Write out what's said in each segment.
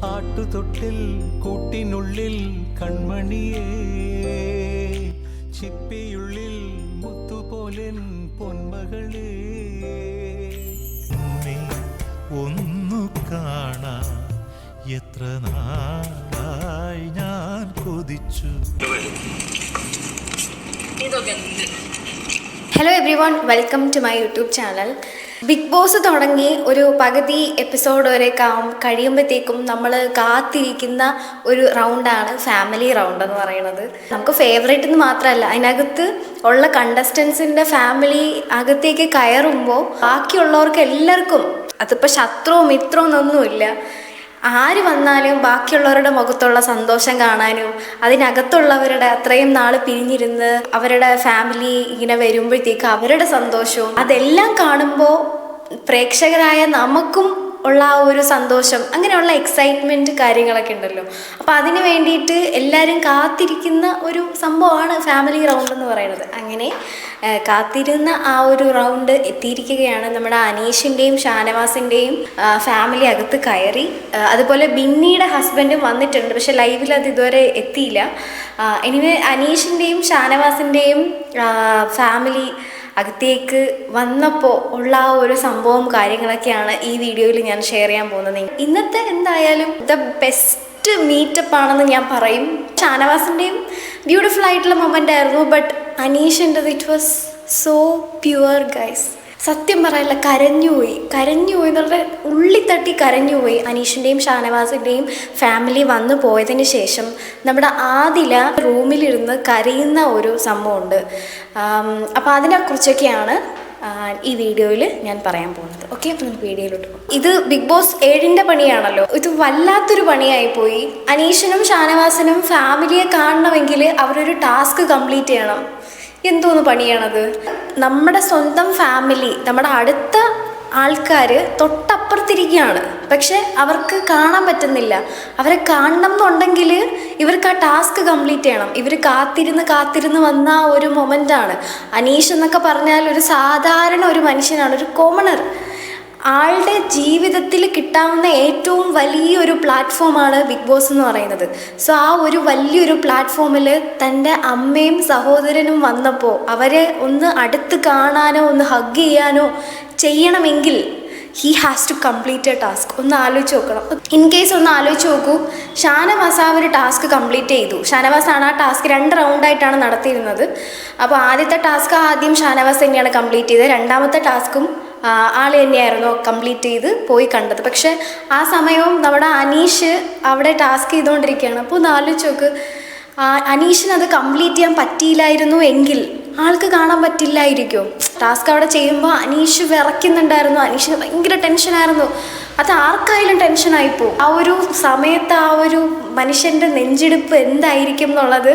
ആട്ടുതൊട്ടിൽ കൂട്ടിനുള്ളിൽ കൺമണിയേ, ചിപ്പിയുള്ളിൽ മുത്തുപോലെൻ പൊന്മകളേ. ഒന്നു കാണാ എത്ര നാളായി ഞാൻ കൊതിച്ചു. Hello everyone, welcome to my YouTube channel. Bigg Boss തുടങ്ങി ഒരു പകുതി എപ്പിസോഡ് വരെ കഴിയുമ്പോഴത്തേക്കും നമ്മൾ കാത്തിരിക്കുന്ന ഒരു റൗണ്ടാണ് ഫാമിലി റൗണ്ട് എന്ന് പറയുന്നത്. നമുക്ക് ഫേവറേറ്റ് എന്ന് മാത്രമല്ല, അതിനകത്ത് ഉള്ള കണ്ടസ്റ്റൻസിൻ്റെ ഫാമിലി അകത്തേക്ക് കയറുമ്പോൾ ബാക്കിയുള്ളവർക്ക് എല്ലാവർക്കും, അതിപ്പോൾ ശത്രുവും മിത്രവും എന്നൊന്നുമില്ല, ആര് വന്നാലും ബാക്കിയുള്ളവരുടെ മുഖത്തുള്ള സന്തോഷം കാണാനും അതിനകത്തുള്ളവരുടെ അത്രയും നാൾ പിരിഞ്ഞിരുന്ന് അവരുടെ ഫാമിലി ഇങ്ങനെ വരുമ്പോഴത്തേക്ക് അവരുടെ സന്തോഷവും അതെല്ലാം കാണുമ്പോൾ പ്രേക്ഷകരായ നമുക്കും ഉള്ള ആ ഒരു സന്തോഷം, അങ്ങനെയുള്ള എക്സൈറ്റ്മെൻറ്റ് കാര്യങ്ങളൊക്കെ ഉണ്ടല്ലോ. അപ്പോൾ അതിന് വേണ്ടിയിട്ട് എല്ലാവരും കാത്തിരിക്കുന്ന ഒരു സംഭവമാണ് ഫാമിലി റൗണ്ട് എന്ന് പറയുന്നത്. അങ്ങനെ കാത്തിരുന്ന ആ ഒരു റൗണ്ട് എത്തിയിരിക്കുകയാണ്. നമ്മുടെ അനീഷിൻ്റെയും ഷാനവാസിൻ്റെയും ഫാമിലി അകത്ത് കയറി. അതുപോലെ ബിന്നിയുടെ ഹസ്ബൻഡും വന്നിട്ടുണ്ട്, പക്ഷെ ലൈവിൽ അത് ഇതുവരെ എത്തിയില്ല. എനിവേ അനീഷിൻ്റെയും ഷാനവാസിൻ്റെയും ഫാമിലി അകത്തേക്ക് വന്നപ്പോൾ ഉള്ള ആ ഒരു സംഭവം കാര്യങ്ങളൊക്കെയാണ് ഈ വീഡിയോയിൽ ഞാൻ ഷെയർ ചെയ്യാൻ പോകുന്നത്. ഇന്നത്തെ എന്തായാലും ദ ബെസ്റ്റ് മീറ്റപ്പ് ആണെന്ന് ഞാൻ പറയും. ഷാനവാസിൻ്റെയും ബ്യൂട്ടിഫുൾ ആയിട്ടുള്ള മൊമെൻ്റ് ആയിരുന്നു, ബട്ട് അനീഷിൻ്റെത് it was so pure guys. സത്യം പറയല്ല, കരഞ്ഞുപോയി എന്നുള്ള ഉള്ളിത്തട്ടി കരഞ്ഞുപോയി. അനീഷിൻ്റെയും ഷാനവാസിൻ്റെയും ഫാമിലി വന്നു പോയതിന് ശേഷം നമ്മുടെ ആദില റൂമിലിരുന്ന് കരയുന്ന ഒരു സംഭവമുണ്ട്. അപ്പോൾ അതിനെക്കുറിച്ചൊക്കെയാണ് ഈ വീഡിയോയിൽ ഞാൻ പറയാൻ പോകുന്നത്. ഓക്കെ, അപ്പോൾ നമുക്ക് വീഡിയോയിലോട്ട് പോകും. ഇത് ബിഗ് ബോസ് 7ൻ്റെ പണിയാണല്ലോ. ഇത് വല്ലാത്തൊരു പണിയായിപ്പോയി. അനീഷിനും ഷാനവാസിനും ഫാമിലിയെ കാണണമെങ്കിൽ അവരൊരു ടാസ്ക് കംപ്ലീറ്റ് ചെയ്യണം. എന്തോന്ന് പണിയാണത്? നമ്മുടെ സ്വന്തം ഫാമിലി, നമ്മുടെ അടുത്ത ആൾക്കാർ തൊട്ടപ്പുറത്തിരിക്കുകയാണ്, പക്ഷെ അവർക്ക് കാണാൻ പറ്റുന്നില്ല. അവരെ കാണണം എന്നുണ്ടെങ്കിൽ ഇവർക്ക് ആ ടാസ്ക് കംപ്ലീറ്റ് ചെയ്യണം. ഇവർ കാത്തിരുന്ന് വന്ന ഒരു മൊമെൻ്റാണ്. അനീഷ് എന്നൊക്കെ പറഞ്ഞാൽ ഒരു സാധാരണ ഒരു മനുഷ്യനാണ്, ഒരു കോമണർ. ആളുടെ ജീവിതത്തിൽ കിട്ടാവുന്ന ഏറ്റവും വലിയൊരു പ്ലാറ്റ്ഫോമാണ് ബിഗ് ബോസ് എന്ന് പറയുന്നത്. സോ ആ ഒരു വലിയൊരു പ്ലാറ്റ്ഫോമിൽ തൻ്റെ അമ്മയും സഹോദരനും വന്നപ്പോൾ അവരെ ഒന്ന് അടുത്ത് കാണാനോ ഒന്ന് ഹഗ് ചെയ്യാനോ ചെയ്യണമെങ്കിൽ he has to complete a task. ഒന്ന് ആലോചിച്ച് നോക്കണം. ഇൻ കേസ് ഒന്ന് ആലോചിച്ച് നോക്കൂ, ഷാനവാസ് ആ ഒരു ടാസ്ക് കംപ്ലീറ്റ് ചെയ്തു. ഷാനവാസാണ് ആ ടാസ്ക് 2 റൗണ്ടായിട്ടാണ് നടത്തിയിരുന്നത്. അപ്പോൾ ആദ്യത്തെ ടാസ്ക് ആദ്യം ഷാനവാസ് തന്നെയാണ് കംപ്ലീറ്റ് ചെയ്തത്. രണ്ടാമത്തെ ടാസ്കും ആൾ തന്നെയായിരുന്നു കംപ്ലീറ്റ് ചെയ്ത് പോയി കണ്ടത്. പക്ഷെ ആ സമയവും നമ്മുടെ അനീഷ് അവിടെ ടാസ്ക് ചെയ്തുകൊണ്ടിരിക്കുകയാണ്. അപ്പോൾ ഒന്ന് ആലോചിച്ച് നോക്ക്, അനീഷിന് അത് കംപ്ലീറ്റ് ചെയ്യാൻ പറ്റിയില്ലായിരുന്നു എങ്കിൽ ആൾക്ക് കാണാൻ പറ്റില്ലായിരിക്കും. ടാസ്ക് അവിടെ ചെയ്യുമ്പോൾ അനീഷ് വിറയ്ക്കുന്നുണ്ടായിരുന്നു, അനീഷിന് ഭയങ്കര ടെൻഷനായിരുന്നു. അത് ആർക്കായാലും ടെൻഷനായിപ്പോവും. ആ ഒരു സമയത്ത് ആ ഒരു മനുഷ്യൻ്റെ നെഞ്ചിടിപ്പ് എന്തായിരിക്കും എന്നുള്ളത്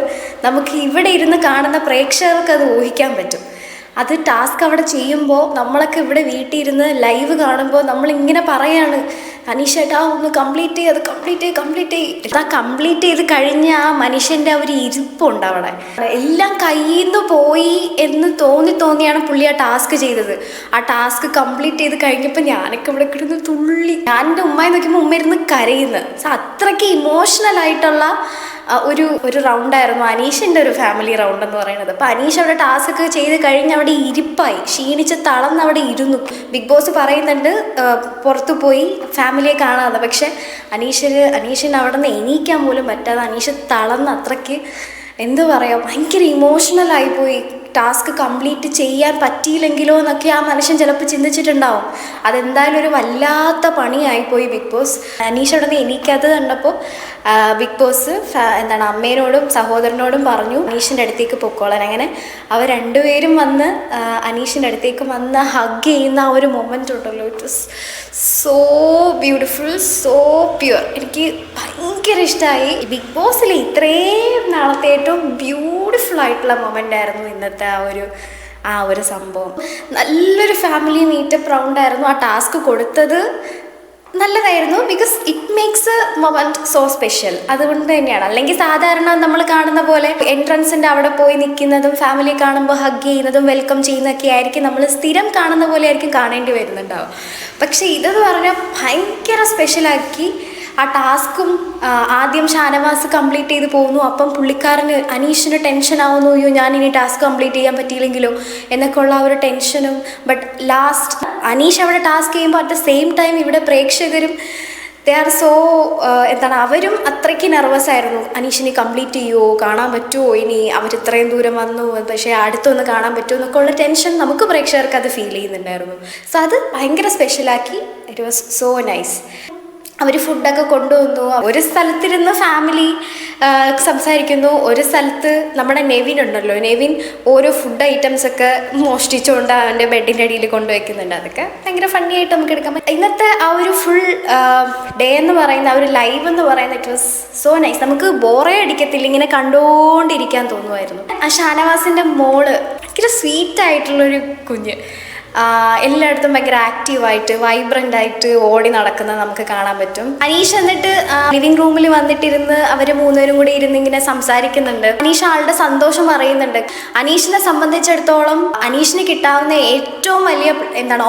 നമുക്ക് ഇവിടെ ഇരുന്ന് കാണുന്ന പ്രേക്ഷകർക്ക് അത് ഊഹിക്കാൻ പറ്റും. അത് ടാസ്ക് അവിടെ ചെയ്യുമ്പോൾ നമ്മളൊക്കെ ഇവിടെ വീട്ടിൽ ഇരുന്ന് ലൈവ് കാണുമ്പോൾ നമ്മളിങ്ങനെ പറയാണ്, അനീഷേട്ടാ ഒന്ന് കംപ്ലീറ്റ് ചെയ്ത് ആ കംപ്ലീറ്റ് ചെയ്ത് കഴിഞ്ഞ ആ മനുഷ്യൻ്റെ ഒരു ഇരിപ്പുണ്ട് അവിടെ. എല്ലാം കയ്യിൽ നിന്ന് പോയി എന്ന് തോന്നിയാണ് പുള്ളി ആ ടാസ്ക് ചെയ്തത്. ആ ടാസ്ക് കംപ്ലീറ്റ് ചെയ്ത് കഴിഞ്ഞപ്പോൾ ഞാനൊക്കെ ഇവിടെ കിടന്ന് തുള്ളി. ഞാൻ എൻ്റെ ഉമ്മയെ നോക്കിയപ്പോൾ ഉമ്മ ഇരുന്ന് കരയുന്നത്. സോ അത്രയ്ക്ക് ഇമോഷണൽ ആയിട്ടുള്ള ഒരു റൗണ്ടായിരുന്നു അനീഷിൻ്റെ ഒരു ഫാമിലി റൗണ്ട് എന്ന് പറയുന്നത്. അപ്പോൾ അനീഷ് അവിടെ ടാസ്ക് ചെയ്ത് കഴിഞ്ഞ് അവിടെ ഇരിപ്പായി, ക്ഷീണിച്ച് തളർന്ന് അവിടെ ഇരുന്നു. ബിഗ് ബോസ് പറയുന്നുണ്ട് പുറത്തു പോയി ഫാമിലിയെ കാണാതെ. പക്ഷെ അനീഷിന് അവിടെ നിന്ന് എണീക്കാൻ പോലും പറ്റാതെ അനീഷ് തളർന്ന് അത്രയ്ക്ക് എന്താ പറയുക, ഭയങ്കര ഇമോഷണലായിപ്പോയി. ടാസ്ക് കംപ്ലീറ്റ് ചെയ്യാൻ പറ്റിയില്ലെങ്കിലോ എന്നൊക്കെ ആ മനുഷ്യൻ ചിലപ്പോൾ ചിന്തിച്ചിട്ടുണ്ടാവും. അതെന്തായാലും ഒരു വല്ലാത്ത പണിയായിപ്പോയി ബിഗ് ബോസ്. അനീഷ് അവിടെ നിന്ന് എണീക്കാത്തത് കണ്ടപ്പോൾ ബിഗ് ബോസ് അമ്മേനോടും സഹോദരനോടും പറഞ്ഞു അനീഷിൻ്റെ അടുത്തേക്ക് പൊക്കോളാൻ. അങ്ങനെ അവർ രണ്ടുപേരും വന്ന് അനീഷിൻ്റെ അടുത്തേക്ക് വന്ന് ഹഗ് ചെയ്യുന്ന ആ ഒരു മൊമെൻ്റ് ഉണ്ടല്ലോ, it was so beautiful, so pure. എനിക്ക് ഭയങ്കര ഇഷ്ടമായി. ബിഗ് ബോസിൽ ഇത്രയും നാളത്തെ ഏറ്റവും ബ്യൂട്ടിഫുൾ ആയിട്ടുള്ള മൊമെൻ്റ് ആയിരുന്നു ഇന്നത്തെ ആ ഒരു സംഭവം. നല്ലൊരു ഫാമിലി മീറ്റപ്പ് റൗണ്ടായിരുന്നു. ആ ടാസ്ക് കൊടുത്തത് നല്ലതായിരുന്നു, because it makes A moment so special. അതുകൊണ്ട് തന്നെയാണ്. അല്ലെങ്കിൽ സാധാരണ നമ്മൾ കാണുന്ന പോലെ എൻട്രൻസിൻ്റെ അവിടെ പോയി നിൽക്കുന്നതും ഫാമിലി കാണുമ്പോൾ ഹഗ് ചെയ്യുന്നതും വെൽക്കം ചെയ്യുന്നതൊക്കെ ആയിരിക്കും നമ്മൾ സ്ഥിരം കാണുന്ന പോലെ ആയിരിക്കും കാണേണ്ടി വരുന്നുണ്ടാവും. പക്ഷേ ഇതെന്ന് പറഞ്ഞാൽ ഭയങ്കര സ്പെഷ്യലാക്കി ആ ടാസ്കും ആദ്യം ഷാനവാസ് കംപ്ലീറ്റ് ചെയ്ത് പോകുന്നു. അപ്പം പുള്ളിക്കാരന് അനീഷിന് ടെൻഷൻ ആവുന്നു, അയ്യോ ഞാൻ ഇനി ടാസ്ക് കംപ്ലീറ്റ് ചെയ്യാൻ പറ്റിയില്ലെങ്കിലോ എന്നൊക്കെ ഉള്ള ആ ഒരു ടെൻഷനും. ബട്ട് ലാസ്റ്റ് അനീഷ് അവിടെ ടാസ്ക് ചെയ്യുമ്പോൾ അറ്റ് ദ സെയിം ടൈം ഇവിടെ പ്രേക്ഷകരും ദേ ആർ സോ എന്താണ്, അവരും അത്രയ്ക്ക് നെർവസ് ആയിരുന്നു. അനീഷിനി കംപ്ലീറ്റ് ചെയ്യുമോ, കാണാൻ പറ്റുമോ, ഇനി അവർ ഇത്രയും ദൂരം വന്നു പക്ഷേ അടുത്തൊന്ന് കാണാൻ പറ്റുമോ എന്നൊക്കെ ഉള്ള ടെൻഷൻ നമുക്ക് പ്രേക്ഷകർക്ക് അത് ഫീൽ ചെയ്യുന്നുണ്ടായിരുന്നു. സോ അത് ഭയങ്കര സ്പെഷ്യലാക്കി. It was so nice. അവർ ഫുഡൊക്കെ കൊണ്ടുവന്നു. ഒരു സ്ഥലത്തിരുന്ന് ഫാമിലി സംസാരിക്കുന്നു, ഒരു സ്ഥലത്ത് നമ്മുടെ നെവിൻ ഉണ്ടല്ലോ, നെവിൻ ഓരോ ഫുഡ് ഐറ്റംസ് ഒക്കെ മോഷ്ടിച്ചുകൊണ്ട് അവൻ്റെ ബെഡിൻ്റെ അടിയിൽ കൊണ്ടുവയ്ക്കുന്നുണ്ട്. അതൊക്കെ ഭയങ്കര ഫണ്ണി ആയിട്ട് നമുക്ക് എടുക്കാൻ പറ്റും. ഇന്നത്തെ ആ ഒരു ഫുൾ ഡേ എന്ന് പറയുന്ന ആ ഒരു ലൈവ് എന്ന് പറയുന്നത് ഇറ്റ് വാസ് സോ നൈസ്. നമുക്ക് ബോറേ അടിക്കത്തില്ല, ഇങ്ങനെ കണ്ടുകൊണ്ടിരിക്കാൻ തോന്നുമായിരുന്നു. ആ ഷാനവാസിൻ്റെ മോള് ഭയങ്കര സ്വീറ്റ് ആയിട്ടുള്ളൊരു കുഞ്ഞ്, എല്ലായിടത്തും ഭയങ്കര ആക്റ്റീവായിട്ട് വൈബ്രൻ്റ് ആയിട്ട് ഓടി നടക്കുന്നത് നമുക്ക് കാണാൻ പറ്റും. അനീഷ് എന്നിട്ട് ലിവിംഗ് റൂമിൽ വന്നിട്ടിരുന്ന് അവർ മൂന്നുപേരും കൂടി ഇരുന്ന് ഇങ്ങനെ സംസാരിക്കുന്നുണ്ട്. അനീഷ് ആളുടെ സന്തോഷം അറിയുന്നുണ്ട്. അനീഷിനെ സംബന്ധിച്ചിടത്തോളം അനീഷിന് കിട്ടാവുന്ന ഏറ്റവും വലിയ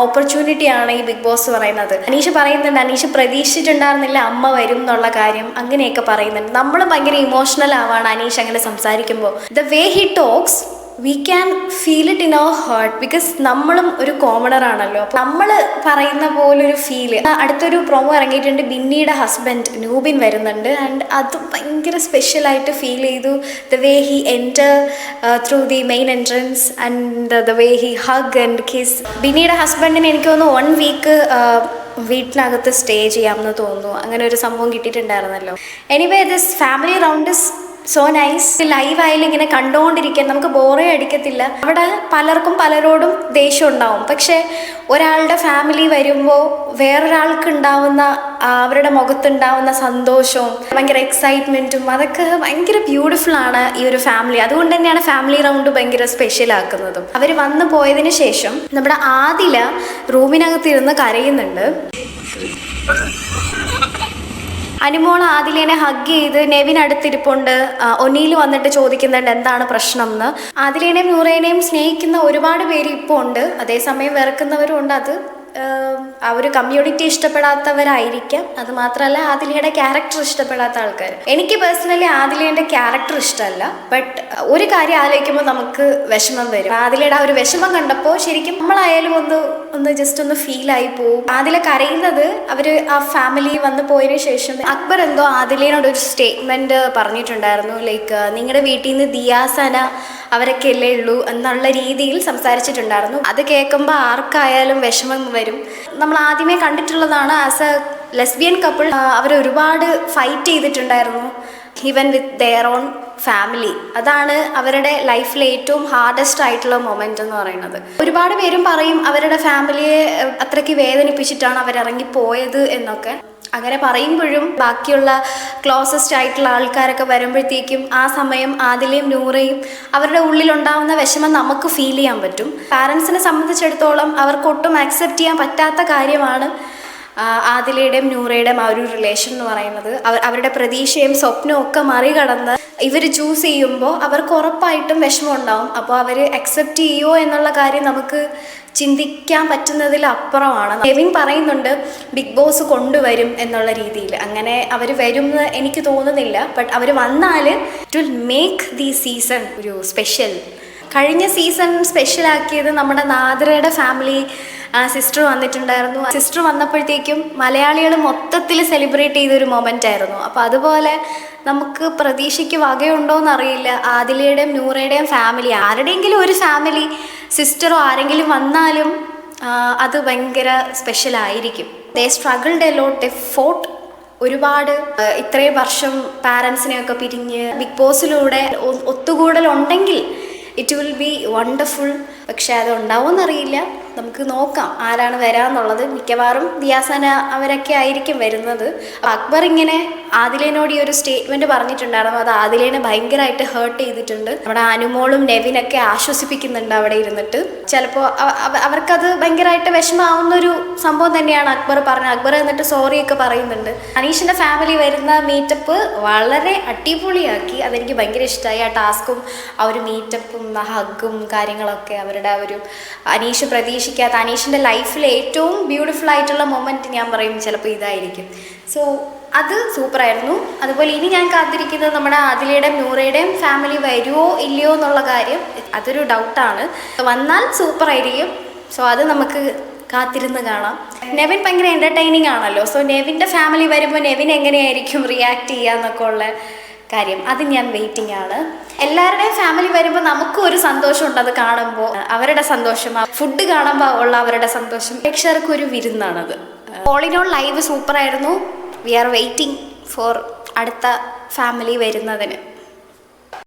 ഓപ്പർച്യൂണിറ്റിയാണ് ഈ ബിഗ് ബോസ് പറയുന്നത്. അനീഷ് പറയുന്നുണ്ട്, അനീഷ് പ്രതീക്ഷിച്ചിട്ടുണ്ടായിരുന്നില്ല അമ്മ വരും എന്നുള്ള കാര്യം, അങ്ങനെയൊക്കെ പറയുന്നുണ്ട്. നമ്മൾ ഭയങ്കര ഇമോഷണൽ ആവാണ് അനീഷ് അങ്ങനെ സംസാരിക്കുമ്പോൾ. The way he talks we can feel it in our heart, because നമ്മളും ഒരു കോമണർ ആണല്ലോ. അപ്പോൾ നമ്മൾ പറയുന്ന പോലൊരു ഫീല്. അടുത്തൊരു പ്രൊമോ ഇറങ്ങിയിട്ടുണ്ട്, ബിന്നിയുടെ ഹസ്ബൻഡ് നൂബിൻ വരുന്നുണ്ട്. ആൻഡ് അത് ഭയങ്കര സ്പെഷ്യലായിട്ട് ഫീൽ ചെയ്തു. The way he enter through the main entrance and the way he hug and kiss. ബിന്നിയുടെ ഹസ്ബൻഡിന് എനിക്ക് തോന്നുന്നു 1 വീക്ക് വീട്ടിനകത്ത് സ്റ്റേ ചെയ്യാമെന്ന് തോന്നുന്നു. അങ്ങനെ ഒരു സംഭവം കിട്ടിയിട്ടുണ്ടായിരുന്നല്ലോ. Anyway this family round is so nice. ലൈവായാലും ഇങ്ങനെ കണ്ടുകൊണ്ടിരിക്കാൻ നമുക്ക് ബോറേ അടിക്കത്തില്ല. അവിടെ പലർക്കും പലരോടും ദേഷ്യം ഉണ്ടാവും, പക്ഷേ ഒരാളുടെ ഫാമിലി വരുമ്പോൾ വേറൊരാൾക്ക് ഉണ്ടാവുന്ന അവരുടെ മുഖത്തുണ്ടാവുന്ന സന്തോഷവും ഭയങ്കര എക്സൈറ്റ്മെൻറ്റും അതൊക്കെ ഭയങ്കര ബ്യൂട്ടിഫുൾ ആണ് ഈ ഒരു ഫാമിലി. അതുകൊണ്ട് തന്നെയാണ് ഫാമിലി റൗണ്ട് ഭയങ്കര സ്പെഷ്യൽ ആക്കുന്നതും. അവർ വന്നു പോയതിന് ശേഷം നമ്മുടെ ആദില റൂമിനകത്തിരുന്ന് കരയുന്നുണ്ട്. അനുമോൾ ആദിലേനെ ഹഗ് ചെയ്ത് നെവിൻ അടുത്തിരിപ്പുണ്ട്. ഒനീൽ വന്നിട്ട് ചോദിക്കുന്നുണ്ട് എന്താണ് പ്രശ്നം എന്ന്. ആദിലേനെയും നൂറേനെയും സ്നേഹിക്കുന്ന ഒരുപാട് പേര് ഇപ്പോൾ ഉണ്ട്, അതേസമയം വെറുക്കുന്നവരും ഉണ്ട്. അത് ആ ഒരു കമ്മ്യൂണിറ്റി ഇഷ്ടപ്പെടാത്തവരായിരിക്കാം. അത് മാത്രമല്ല ആദിലയുടെ ക്യാരക്ടർ ഇഷ്ടപ്പെടാത്ത ആൾക്കാർ. എനിക്ക് പേഴ്സണലി ആദിലയുടെ ക്യാരക്ടർ ഇഷ്ടമല്ല. ബട്ട് ഒരു കാര്യം ആലോചിക്കുമ്പോൾ നമുക്ക് വിഷമം വരും. ആദിലയുടെ ആ ഒരു വിഷമം കണ്ടപ്പോൾ ശരിക്കും നമ്മളായാലും ഒന്ന് ജസ്റ്റ് ഒന്ന് ഫീലായി പോവും. ആദില കരയുന്നത് അവർ ആ ഫാമിലി വന്നു പോയതിനു ശേഷം അക്ബർ എന്തോ ആദിലയോട് ഒരു സ്റ്റേറ്റ്മെന്റ് പറഞ്ഞിട്ടുണ്ടായിരുന്നു. ലൈക്ക് നിങ്ങളുടെ വീട്ടിൽ നിന്ന് ദിയാസന അവരൊക്കെ അല്ലേ ഉള്ളൂ എന്നുള്ള രീതിയിൽ സംസാരിച്ചിട്ടുണ്ടായിരുന്നു. അത് കേൾക്കുമ്പോൾ ആർക്കായാലും വിഷമം വരും. നമ്മൾ ആദ്യമേ കണ്ടിട്ടുള്ളതാണ്, ആസ് എ ലെസ്ബിയൻ കപ്പിൾ അവർ ഒരുപാട് ഫൈറ്റ് ചെയ്തിട്ടുണ്ടായിരുന്നു, even with their own family. അതാണ് അവരുടെ ലൈഫിലെ ഏറ്റവും ഹാർഡസ്റ്റ് ആയിട്ടുള്ള മൊമെൻ്റ് എന്ന് പറയുന്നത്. ഒരുപാട് പേരും പറയും അവരുടെ ഫാമിലിയെ അത്രയ്ക്ക് വേദനിപ്പിച്ചിട്ടാണ് അവരിറങ്ങിപ്പോയത് എന്നൊക്കെ. അങ്ങനെ പറയുമ്പോഴും ബാക്കിയുള്ള ക്ലോസസ്റ്റ് ആയിട്ടുള്ള ആൾക്കാരൊക്കെ വരുമ്പോഴത്തേക്കും ആ സമയം ആദിലയും നൂറയും അവരുടെ ഉള്ളിലുണ്ടാവുന്ന വിഷമം നമുക്ക് ഫീൽ ചെയ്യാൻ പറ്റും. പാരൻസിനെ സംബന്ധിച്ചിടത്തോളം അവർക്കൊട്ടും ആക്സെപ്റ്റ് ചെയ്യാൻ പറ്റാത്ത കാര്യമാണ് ആദിലയുടെയും നൂറയുടെയും ആ ഒരു റിലേഷൻ എന്ന് പറയുന്നത്. അവരുടെ പ്രതീക്ഷയും സ്വപ്നവും ഒക്കെ മറികടന്ന് ഇവർ ചൂസ് ചെയ്യുമ്പോൾ അവർക്ക് ഉറപ്പായിട്ടും വിഷമം ഉണ്ടാവും. അപ്പോൾ അവർ അക്സെപ്റ്റ് ചെയ്യുമോ എന്നുള്ള കാര്യം നമുക്ക് ചിന്തിക്കാൻ പറ്റുന്നതിൽ അപ്പുറമാണ്. നെവിൻ പറയുന്നുണ്ട് ബിഗ് ബോസ് കൊണ്ടുവരും എന്നുള്ള രീതിയിൽ. അങ്ങനെ അവർ വരുമെന്ന് എനിക്ക് തോന്നുന്നില്ല. ബട്ട് അവർ വന്നാൽ it will make the season ഒരു സ്പെഷ്യൽ. കഴിഞ്ഞ സീസൺ സ്പെഷ്യലാക്കിയത് നമ്മുടെ നാദ്രയുടെ ഫാമിലി സിസ്റ്റർ വന്നിട്ടുണ്ടായിരുന്നു. സിസ്റ്റർ വന്നപ്പോഴത്തേക്കും മലയാളികൾ മൊത്തത്തിൽ സെലിബ്രേറ്റ് ചെയ്തൊരു മൊമെൻ്റ് ആയിരുന്നു. അപ്പോൾ അതുപോലെ നമുക്ക് പ്രതീക്ഷയ്ക്ക് വകയുണ്ടോയെന്നറിയില്ല. ആദിലയുടെയും നൂറയുടെയും ഫാമിലി, ആരുടെയെങ്കിലും ഒരു ഫാമിലി സിസ്റ്ററോ ആരെങ്കിലും വന്നാലും അത് ഭയങ്കര സ്പെഷ്യലായിരിക്കും. They struggled a lot, they fought ഒരുപാട്. ഇത്രയും വർഷം പാരൻസിനെയൊക്കെ പിരിഞ്ഞ് ബിഗ് ബോസിലൂടെ ഒത്തുകൂടലുണ്ടെങ്കിൽ ഇറ്റ് വിൽ ബി വണ്ടർഫുൾ. പക്ഷെ അത് ഉണ്ടാവുമെന്നറിയില്ല, നമുക്ക് നോക്കാം ആരാണ് വരാമെന്നുള്ളത്. മിക്കവാറും ദിയാസന അവരൊക്കെ ആയിരിക്കും വരുന്നത്. അക്ബർ ഇങ്ങനെ ആദിലേനോട് ഈ ഒരു സ്റ്റേറ്റ്മെൻറ്റ് പറഞ്ഞിട്ടുണ്ടായിരുന്നു. അത് ആദിലേനെ ഭയങ്കരമായിട്ട് ഹേർട്ട് ചെയ്തിട്ടുണ്ട്. നമ്മുടെ അനുമോളും നെവിനൊക്കെ ആശ്വസിപ്പിക്കുന്നുണ്ട് അവിടെ ഇരുന്നിട്ട്. ചിലപ്പോൾ അവർക്കത് ഭയങ്കരമായിട്ട് വിഷമാവുന്നൊരു സംഭവം തന്നെയാണ് അക്ബർ പറഞ്ഞത്. അക്ബർ എന്നിട്ട് സോറിയൊക്കെ പറയുന്നുണ്ട്. അനീഷിൻ്റെ ഫാമിലി വരുന്ന മീറ്റപ്പ് വളരെ അടിപൊളിയാക്കി. അതെനിക്ക് ഭയങ്കര ഇഷ്ടമായി. ആ ടാസ്കും ആ ഒരു മീറ്റപ്പും ആ ഹഗ്ഗും കാര്യങ്ങളൊക്കെ അവരുടെ ആ ഒരു അനീഷ് പ്രതീക്ഷിക്കാത്ത, അനീഷിൻ്റെ ലൈഫിൽ ഏറ്റവും ബ്യൂട്ടിഫുൾ ആയിട്ടുള്ള മൊമെൻറ്റ് ഞാൻ പറയും ചിലപ്പോൾ ഇതായിരിക്കും. സോ അത് സൂപ്പറായിരുന്നു. അതുപോലെ ഇനി ഞാൻ കാത്തിരിക്കുന്നത് നമ്മുടെ ആദിലയുടെയും നൂറയുടെയും ഫാമിലി വരുമോ ഇല്ലയോ എന്നുള്ള കാര്യം, അതൊരു ഡൗട്ടാണ്. വന്നാൽ സൂപ്പറായിരിക്കും. സോ അത് നമുക്ക് കാത്തിരുന്ന് കാണാം. നെവിൻ ഭയങ്കര എൻ്റർടൈനിങ് ആണല്ലോ. സോ നെവിൻ്റെ ഫാമിലി വരുമ്പോൾ നെവിൻ എങ്ങനെയായിരിക്കും റിയാക്ട് ചെയ്യുക എന്നൊക്കെ ഉള്ള കാര്യം, അത് ഞാൻ വെയിറ്റിംഗ് ആണ്. എല്ലാവരുടെയും ഫാമിലി വരുമ്പോൾ നമുക്കും ഒരു സന്തോഷമുണ്ട് അത് കാണുമ്പോൾ. അവരുടെ സന്തോഷം, ഫുഡ് കാണുമ്പോൾ ഉള്ള അവരുടെ സന്തോഷം പ്രേക്ഷകർക്ക് ഒരു വിരുന്നാണത്. ഓൾ ഇൻ ഓൾ ലൈവ് സൂപ്പറായിരുന്നു. വി ആർ വെയിറ്റിംഗ് ഫോർ അടുത്ത ഫാമിലി വരുന്നതിന്.